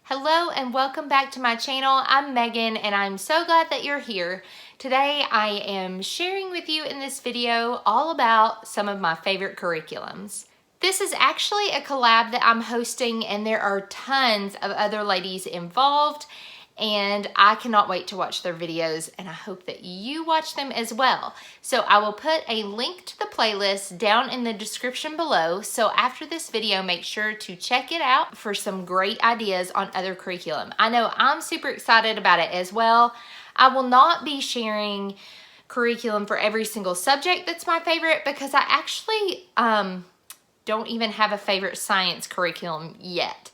Hello and welcome back to my channel. I'm Megan and I'm so glad that you're here. Today I am sharing with you in this video all about some of my favorite curriculums. This is actually a collab that I'm hosting and there are tons of other ladies involved and I cannot wait to watch their videos and I hope that you watch them as well. So I will put a link to the playlist down in the description below. So after this video, make sure to check it out for some great ideas on other curriculum. I know I'm super excited about it as well. I will not be sharing curriculum for every single subject that's my favorite because I actually don't even have a favorite science curriculum yet.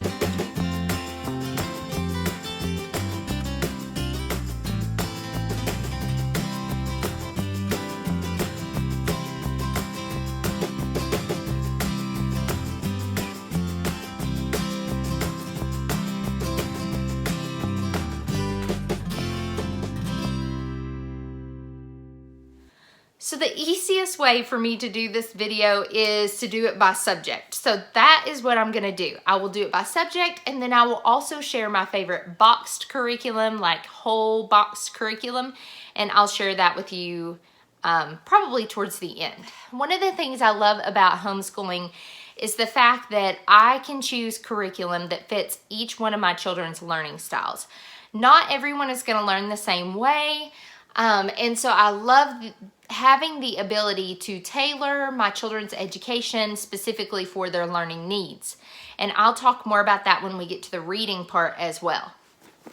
So the easiest way for me to do this video is to do it by subject. So that is what I'm gonna do. I will do it by subject and then I will also share my favorite boxed curriculum, like whole boxed curriculum, and I'll share that with you probably towards the end. One of the things I love about homeschooling is the fact that I can choose curriculum that fits each one of my children's learning styles. Not everyone is gonna learn the same way, and so I love having the ability to tailor my children's education specifically for their learning needs. And I'll talk more about that when we get to the reading part as well.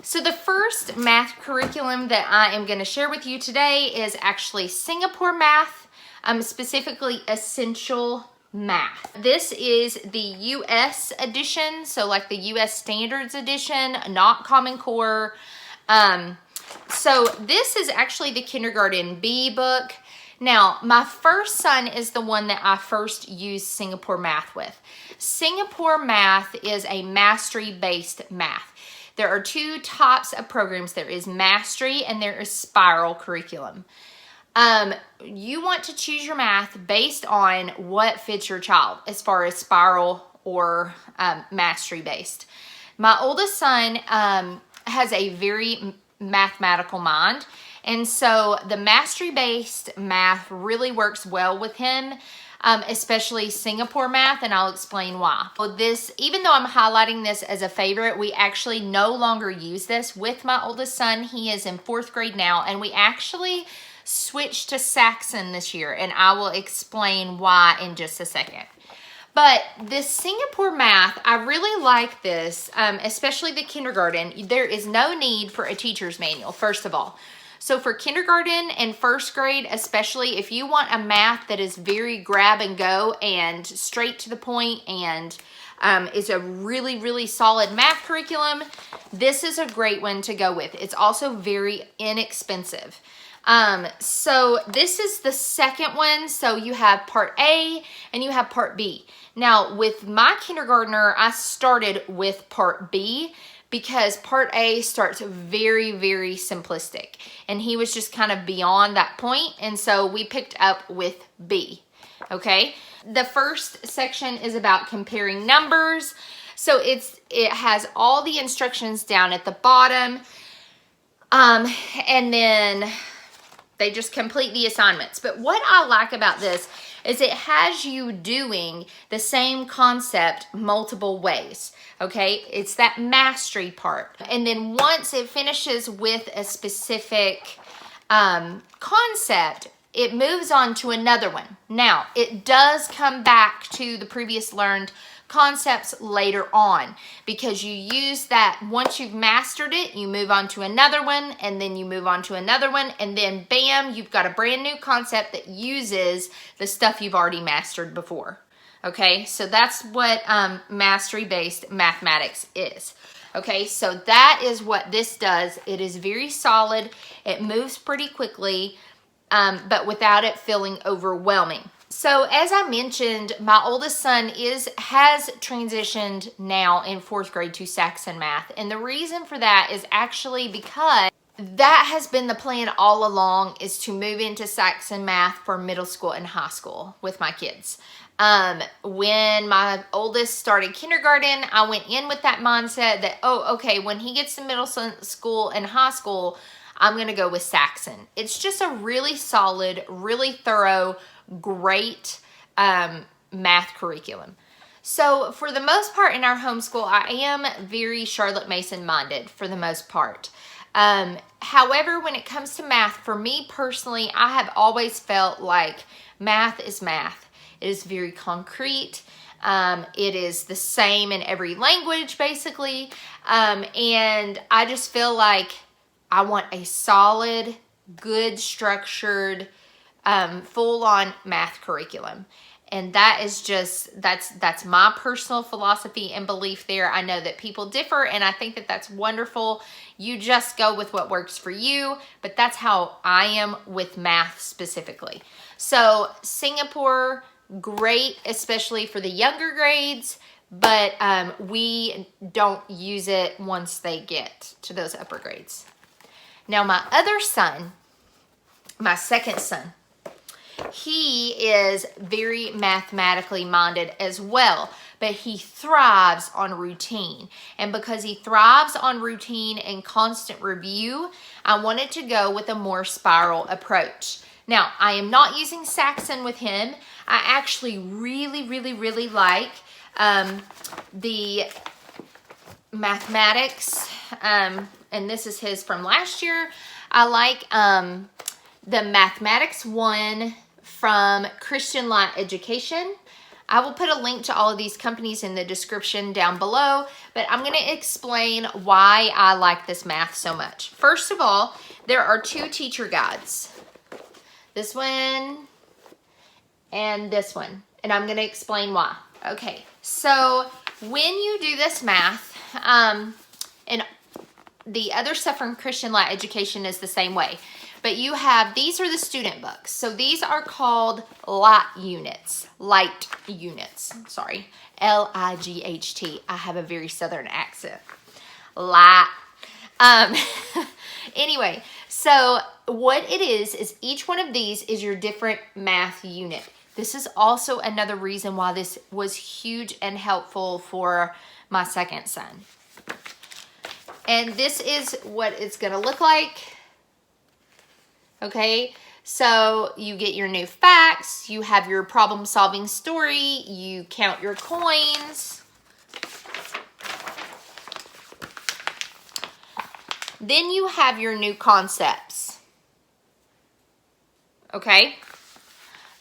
So the first math curriculum that I am going to share with you today is actually Singapore math, specifically essential math. This is the US edition, so like the US Standards edition, not Common Core. So this is actually the Kindergarten B book. Now, my first son is the one that I first used Singapore math with. Singapore math is a mastery-based math. There are two types of programs. There is mastery and there is spiral curriculum. You want to choose your math based on what fits your child as far as spiral or mastery-based. My oldest son has a very mathematical mind, and so the mastery-based math really works well with him, especially Singapore math, and I'll explain why. Well, this, even though I'm highlighting this as a favorite, we actually no longer use this with my oldest son. He is in 4th grade now, and we actually switched to Saxon this year, and I will explain why in just a second. But this Singapore math, I really like this, especially the kindergarten. There is no need for a teacher's manual, first of all. So for kindergarten and 1st grade, especially if you want a math that is very grab and go and straight to the point and is a really, really solid math curriculum, this is a great one to go with. It's also very inexpensive. So this is the second one. So you have part A and you have part B. Now with my kindergartner, I started with part B because part A starts very, very simplistic and he was just kind of beyond that point. And so we picked up with B. Okay. The first section is about comparing numbers. So it has all the instructions down at the bottom. And then they just complete the assignments. But what I like about this is it has you doing the same concept multiple ways, okay? It's that mastery part. And then once it finishes with a specific concept, it moves on to another one. Now, it does come back to the previous learned concepts later on because you use that. Once you've mastered it, you move on to another one and then you move on to another one and then bam, you've got a brand new concept that uses the stuff you've already mastered before. Okay, so that's what mastery-based mathematics is. Okay, so that is what this does. It is very solid. It moves pretty quickly, but without it feeling overwhelming. So as I mentioned, my oldest son has transitioned now in 4th grade to Saxon math. And the reason for that is actually because that has been the plan all along, is to move into Saxon math for middle school and high school with my kids. When my oldest started kindergarten, I went in with that mindset that, oh, okay, when he gets to middle school and high school, I'm going to go with Saxon. It's just a really solid, really thorough, great math curriculum. So for the most part in our homeschool, I am very Charlotte Mason minded for the most part. However, when it comes to math, for me personally, I have always felt like math is math. It is very concrete. It is the same in every language, basically. And I just feel like I want a solid, good, structured, full-on math curriculum. And that is just, that's my personal philosophy and belief there. I know that people differ, and I think that that's wonderful. You just go with what works for you, but that's how I am with math specifically. So Singapore, great, especially for the younger grades, but we don't use it once they get to those upper grades. Now my other son, my second son, he is very mathematically minded as well, but he thrives on routine. And because he thrives on routine and constant review, I wanted to go with a more spiral approach. Now, I am not using Saxon with him. I actually really like the mathematics, and this is his from last year. I like the Mathematics 1 from Christian Light Education. I will put a link to all of these companies in the description down below, but I'm going to explain why I like this math so much. First of all, there are two teacher guides. This one and this one, and I'm going to explain why. Okay, so when you do this math, and the other stuff from Christian Light Education is the same way, but you have, these are the student books. So these are called light units, sorry, L-I-G-H-T. I have a very southern accent. Light. Anyway, so what it is each one of these is your different math unit. This is also another reason why this was huge and helpful for my second son. And this is what it's going to look like. Okay, so you get your new facts, you have your problem-solving story, you count your coins. Then you have your new concepts. Okay?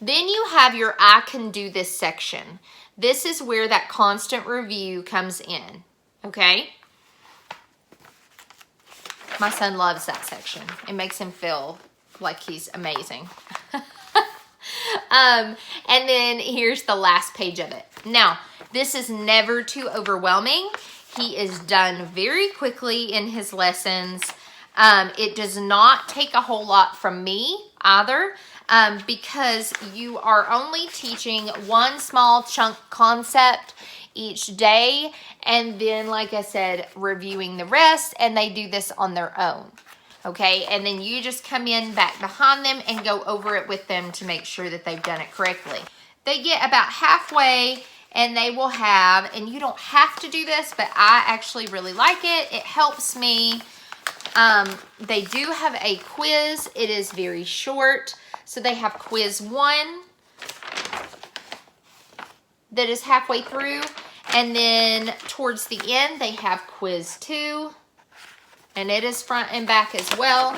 Then you have your I can do this section. This is where that constant review comes in. Okay? My son loves that section. It makes him feel like he's amazing. And then here's the last page of it. Now, this is never too overwhelming. He is done very quickly in his lessons. It does not take a whole lot from me either, because you are only teaching one small chunk concept each day, and then, like I said, reviewing the rest, and they do this on their own. Okay, and then you just come in back behind them and go over it with them to make sure that they've done it correctly. They get about halfway and they will have, and you don't have to do this, but I actually really like it. It helps me. They do have a quiz. It is very short. So they have quiz 1 that is halfway through. And then towards the end, they have quiz 2. And it is front and back as well.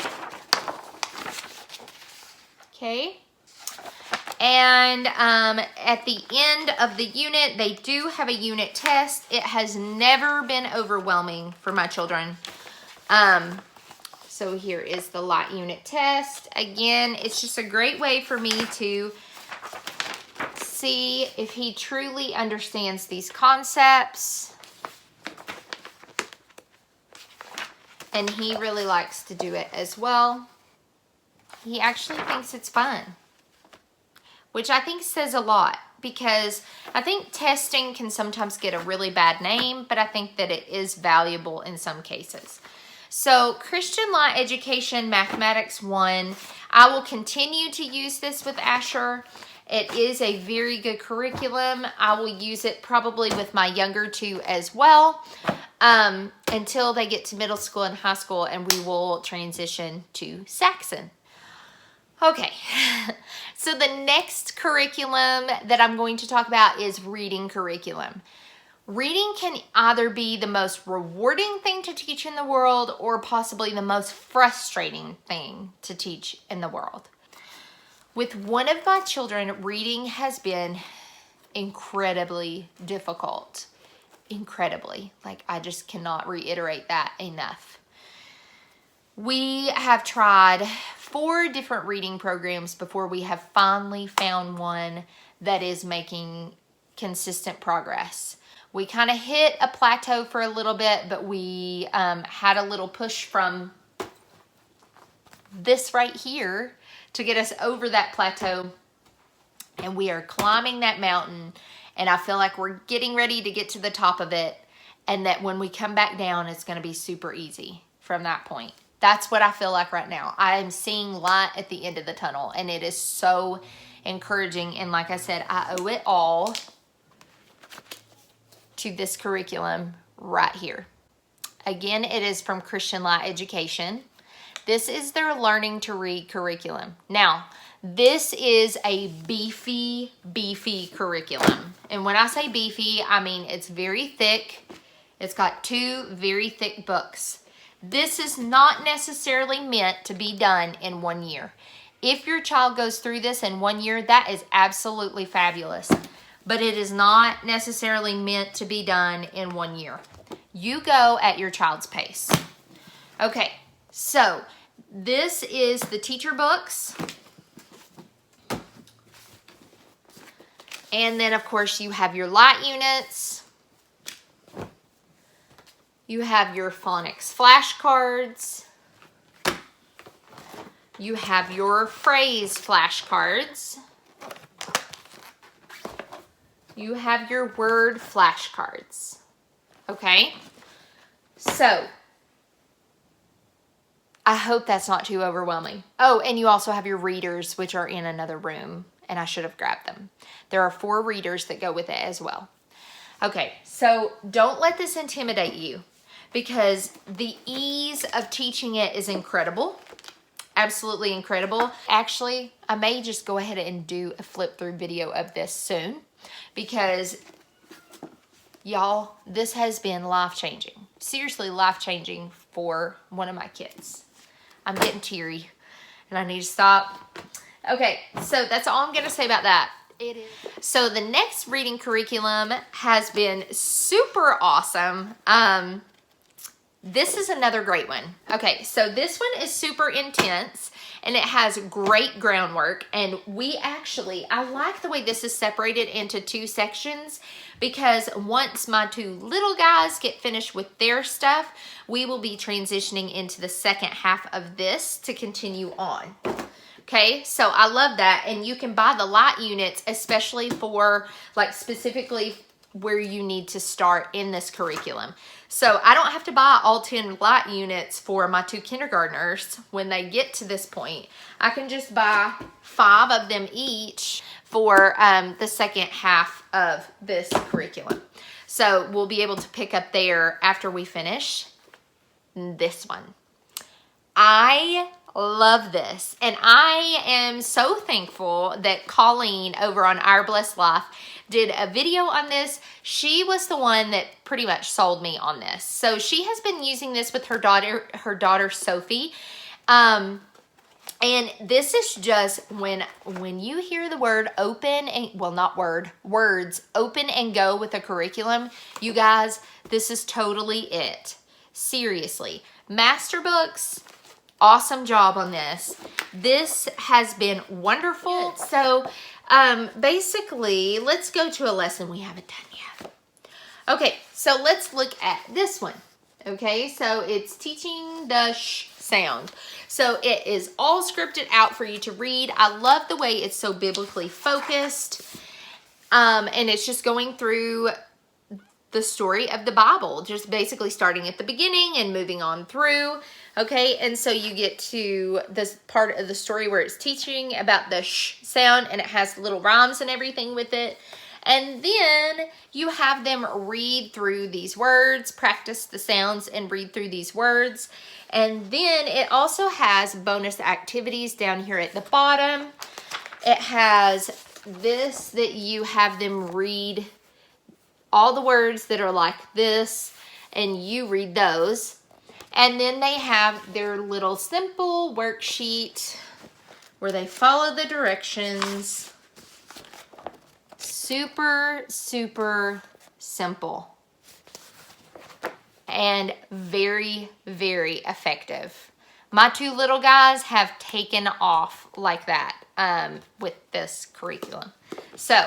Okay. And at the end of the unit, they do have a unit test. It has never been overwhelming for my children. So here is the light unit test. Again, it's just a great way for me to see if he truly understands these concepts. And he really likes to do it as well. He actually thinks it's fun, which I think says a lot, because I think testing can sometimes get a really bad name, but I think that it is valuable in some cases. So Christian Light Education Mathematics 1, I will continue to use this with Asher, It is a very good curriculum. I will use it probably with my younger two as well until they get to middle school and high school, and we will transition to Saxon. Okay, so the next curriculum that I'm going to talk about is reading curriculum. Reading can either be the most rewarding thing to teach in the world or possibly the most frustrating thing to teach in the world. With one of my children, reading has been incredibly difficult. Incredibly. Like, I just cannot reiterate that enough. We have tried 4 different reading programs before we have finally found one that is making consistent progress. We kind of hit a plateau for a little bit, but we had a little push from this right here to get us over that plateau, and we are climbing that mountain, and I feel like we're getting ready to get to the top of it, and that when we come back down, it's going to be super easy from that point. That's what I feel like right now. I am seeing light at the end of the tunnel, and it is so encouraging. And like I said, I owe it all to this curriculum right here. Again, it is from Christian Light Education. This is their Learning to Read curriculum. Now, this is a beefy curriculum. And when I say beefy, I mean it's very thick. It's got 2 very thick books. This is not necessarily meant to be done in 1 year. If your child goes through this in 1 year, that is absolutely fabulous. But it is not necessarily meant to be done in 1 year. You go at your child's pace. Okay, so this is the teacher books. And then, of course, you have your light units. You have your phonics flashcards. You have your phrase flashcards. You have your word flashcards. Okay? So, I hope that's not too overwhelming. Oh, and you also have your readers, which are in another room, and I should have grabbed them. There are 4 readers that go with it as well. Okay, so don't let this intimidate you, because the ease of teaching it is incredible. Absolutely incredible. Actually, I may just go ahead and do a flip through video of this soon, because y'all, this has been life-changing. Seriously life-changing for one of my kids. I'm getting teary and I need to stop. Okay, so that's all I'm going to say about that. So the next reading curriculum has been super awesome. This is another great one. Okay, so this one is super intense and it has great groundwork. And I like the way this is separated into 2 sections, because once my 2 little guys get finished with their stuff, we will be transitioning into the second half of this to continue on. Okay, so I love that. And you can buy the light units, especially for like specifically where you need to start in this curriculum. So I don't have to buy all 10 light units for my 2 kindergartners when they get to this point. I can just buy 5 of them each for the second half of this curriculum. So we'll be able to pick up there after we finish this one. I love this, and I am so thankful that Colleen over on Our Blessed Life did a video on this. She was the one that pretty much sold me on this. So she has been using this with her daughter Sophie. And this is just when you hear the word open and, well, not words, open and go with a curriculum, you guys, this is totally it. Seriously. Master Books, awesome job on this. This has been wonderful. So basically, let's go to a lesson we haven't done yet. Okay, so let's look at this one. Okay, so it's teaching the sh sound. So it is all scripted out for you to read. I love the way it's so biblically focused. And it's just going through the story of the Bible, just basically starting at the beginning and moving on through. Okay, and so you get to this part of the story where it's teaching about the sh sound, and it has little rhymes and everything with it. And then you have them read through these words, practice the sounds and read through these words. And then it also has bonus activities down here at the bottom. It has this that you have them read all the words that are like this, and you read those. And then they have their little simple worksheet where they follow the directions. Super, super simple. And very, very effective. My two little guys have taken off like that with this curriculum. So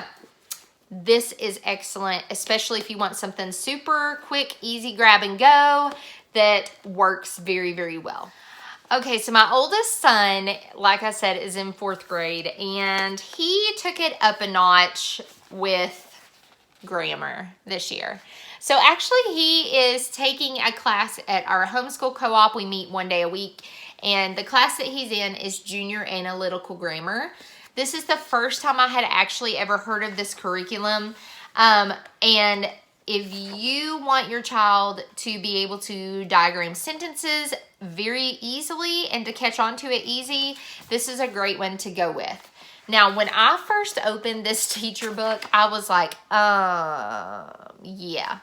this is excellent, especially if you want something super quick, easy grab and go that works very, very well. Okay, so my oldest son, like I said, is in 4th grade, and he took it up a notch with grammar this year. So actually he is taking a class at our homeschool co-op. We meet one day a week, and the class that he's in is Junior Analytical Grammar. This is the first time I had actually ever heard of this curriculum, and if you want your child to be able to diagram sentences very easily and to catch on to it easy, this is a great one to go with. Now, when I first opened this teacher book, I was like, yeah.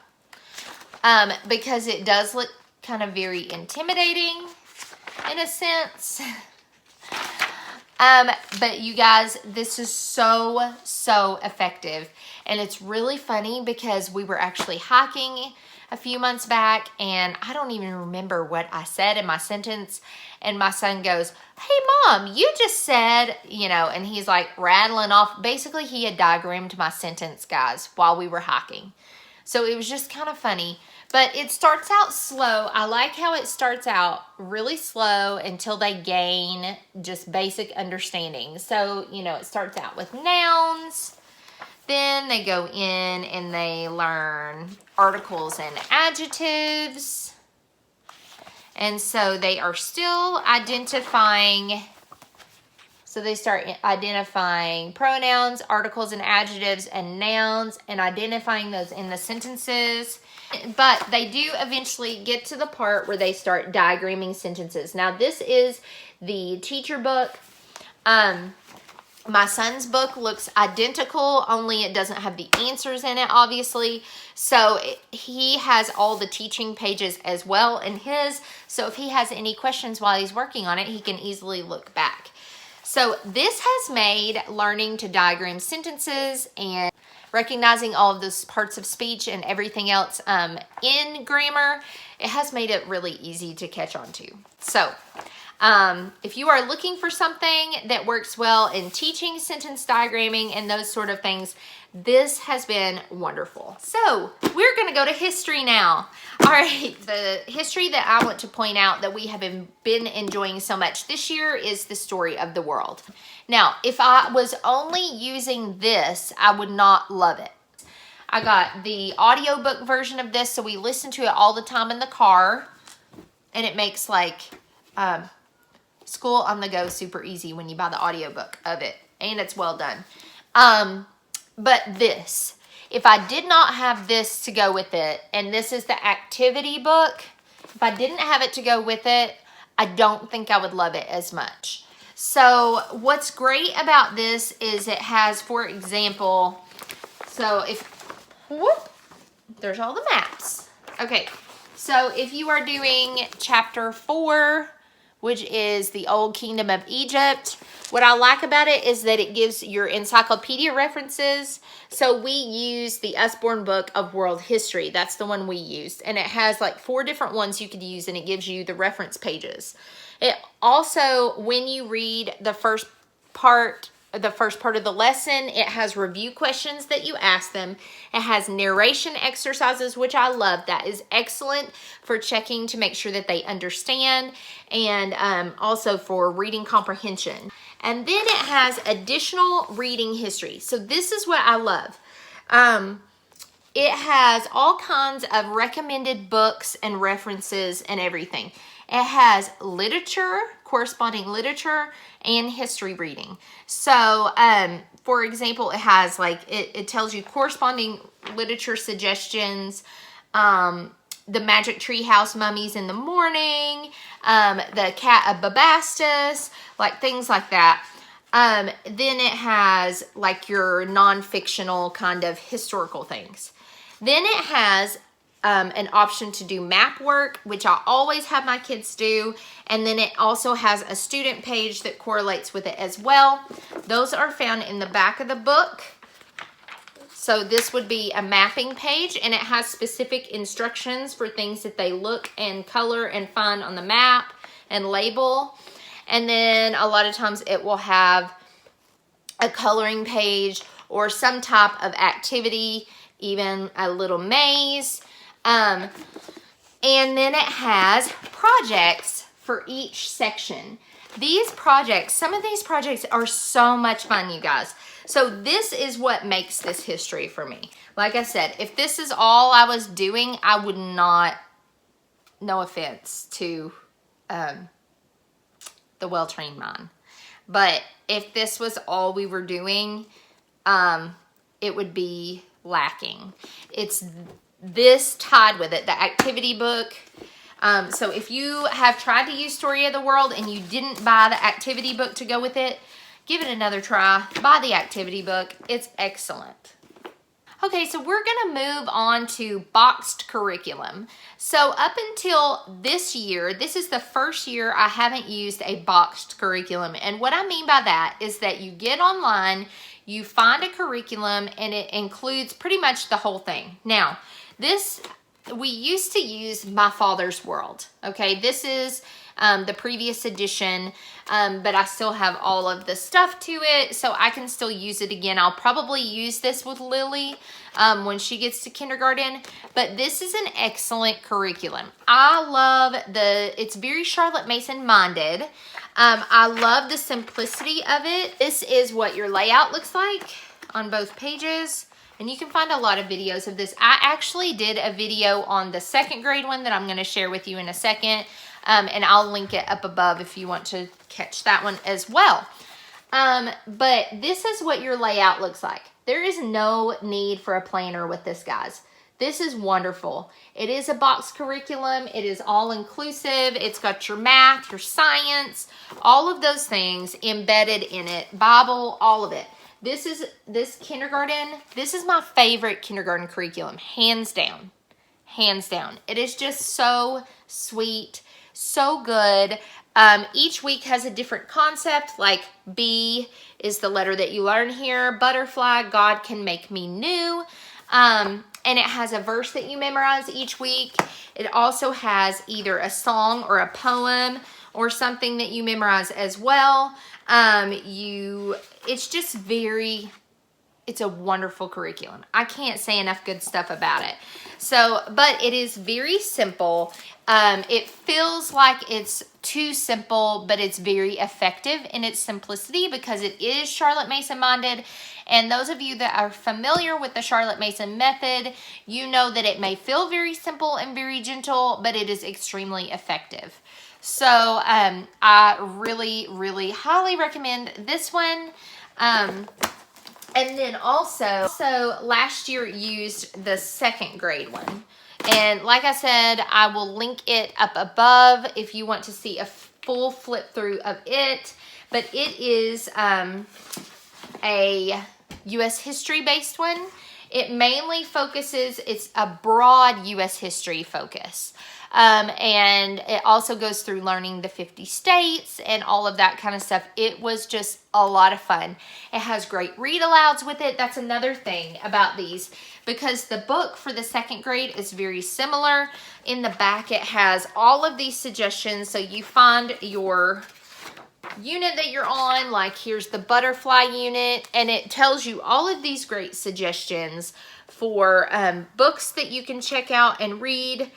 Because it does look kind of very intimidating in a sense. But you guys, this is so, so effective. And it's really funny because we were actually hiking a few months back, and I don't even remember what I said in my sentence. And my son goes, "Hey Mom, you just said," you know, and he's like rattling off. Basically, he had diagrammed my sentence, guys, while we were hiking. So it was just kind of funny. But it starts out slow. I like how it starts out really slow until they gain just basic understanding. So, you know, it starts out with nouns. Then they go in and they learn articles and adjectives. And so they are still identifying. So they start identifying pronouns, articles and adjectives, and nouns, and identifying those in the sentences. But they do eventually get to the part where they start diagramming sentences. Now, this is the teacher book. My son's book looks identical, only it doesn't have the answers in it, obviously. So he has all the teaching pages as well in his. So if he has any questions while he's working on it, he can easily look back. So this has made learning to diagram sentences and recognizing all of those parts of speech and everything else in grammar, it has made it really easy to catch on to. So if you are looking for something that works well in teaching sentence diagramming and those sort of things, this has been wonderful. So we're going to go to history now. All right, the history that I want to point out that we have been enjoying so much this year is the story of the world. Now, if I was only using this, I would not love it. I got the audiobook version of this, so we listen to it all the time in the car, and it makes like school on the go super easy when you buy the audiobook of it, and it's well done. But this, if I did not have this to go with it, and this is the activity book, if I didn't have it to go with it, I don't think I would love it as much. So what's great about this is it has, for example, so if, whoop, there's all the maps. Okay, so if you are doing chapter 4, which is the Old Kingdom of Egypt, what I like about it is that it gives your encyclopedia references. So we use the Usborne Book of World History. That's the one we used. And it has like 4 different ones you could use, and it gives you the reference pages. It also, when you read the first part of the lesson, it has review questions that you ask them. It has narration exercises, which I love. That is excellent for checking to make sure that they understand, and also for reading comprehension. And then it has additional reading history. So this is what I love. It has all kinds of recommended books and references and everything. It has literature, corresponding literature, and history reading. So, for example, it has like, it tells you corresponding literature suggestions, the Magic Tree House Mummies in the Morning, the Cat of Bubastis, like things like that. Then it has like your non-fictional kind of historical things. Then it has an option to do map work, which I always have my kids do. And then it also has a student page that correlates with it as well. Those are found in the back of the book. So this would be a mapping page, and it has specific instructions for things that they look and color and find on the map and label. And then a lot of times it will have a coloring page or some type of activity, even a little maze. And then it has projects for each section. These projects, some of these projects are so much fun, you guys. So this is what makes this history for me. Like I said, if this is all I was doing, I would not, no offense to the well-trained mind, but if this was all we were doing, it would be lacking. It's this tied with it, the activity book. So if you have tried to use Story of the World and you didn't buy the activity book to go with it, give it another try. Buy the activity book. It's excellent. Okay, so we're going to move on to boxed curriculum. So up until this year, this is the first year I haven't used a boxed curriculum. And what I mean by that is that you get online, you find a curriculum, and it includes pretty much the whole thing. Now, this, we used to use My Father's World. Okay, this is the previous edition, but I still have all of the stuff to it, so I can still use it again. I'll probably use this with Lily when she gets to kindergarten, but this is an excellent curriculum. I love it's very Charlotte Mason minded. I love the simplicity of it. This is what your layout looks like on both pages. And you can find a lot of videos of this. I actually did a video on the second grade one that I'm going to share with you in a second. And I'll link it up above if you want to catch that one as well. But this is what your layout looks like. There is no need for a planner with this, guys. This is wonderful. It is a box curriculum. It is all inclusive. It's got your math, your science, all of those things embedded in it. Bible, all of it. This kindergarten, this is my favorite kindergarten curriculum, hands down. Hands down. It is just so sweet, so good. Each week has a different concept, like B is the letter that you learn here. Butterfly, God can make me new. And it has a verse that you memorize each week. It also has either a song or a poem or something that you memorize as well. It's just it's a wonderful curriculum. I can't say enough good stuff about it. So, but it is very simple. It feels like it's too simple, but it's very effective in its simplicity because it is Charlotte Mason minded. And those of you that are familiar with the Charlotte Mason method, you know that it may feel very simple and very gentle, but it is extremely effective. So I really, really highly recommend this one. And then also last year used the second grade one. And like I said, I will link it up above if you want to see a full flip through of it. But it is a U.S. history based one. It mainly focuses, it's a broad U.S. history focus. And it also goes through learning the 50 states and all of that kind of stuff. It was just a lot of fun. It has great read alouds with it. That's another thing about these, because the book for the second grade is very similar. In the back, it has all of these suggestions. So you find your unit that you're on, like here's the butterfly unit, and it tells you all of these great suggestions for books that you can check out and read,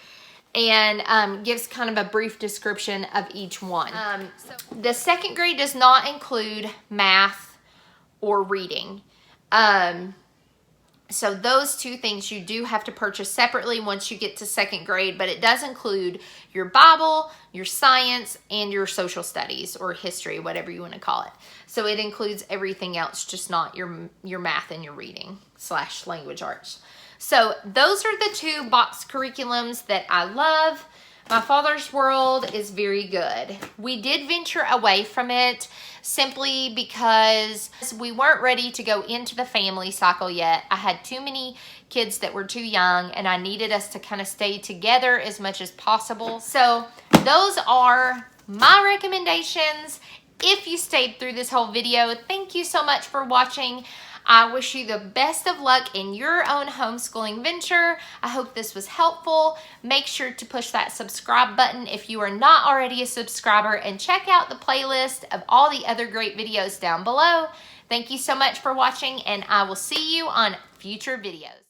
and gives kind of a brief description of each one. So the second grade does not include math or reading. So those two things you do have to purchase separately once you get to second grade, but it does include your Bible, your science, and your social studies or history, whatever you want to call it. So it includes everything else, just not your math and your reading / language arts. So those are the two box curriculums that I love. My Father's World is very good. We did venture away from it simply because we weren't ready to go into the family cycle yet. I had too many kids that were too young, and I needed us to kind of stay together as much as possible. So those are my recommendations. If you stayed through this whole video, thank you so much for watching. I wish you the best of luck in your own homeschooling venture. I hope this was helpful. Make sure to push that subscribe button if you are not already a subscriber, and check out the playlist of all the other great videos down below. Thank you so much for watching, and I will see you on future videos.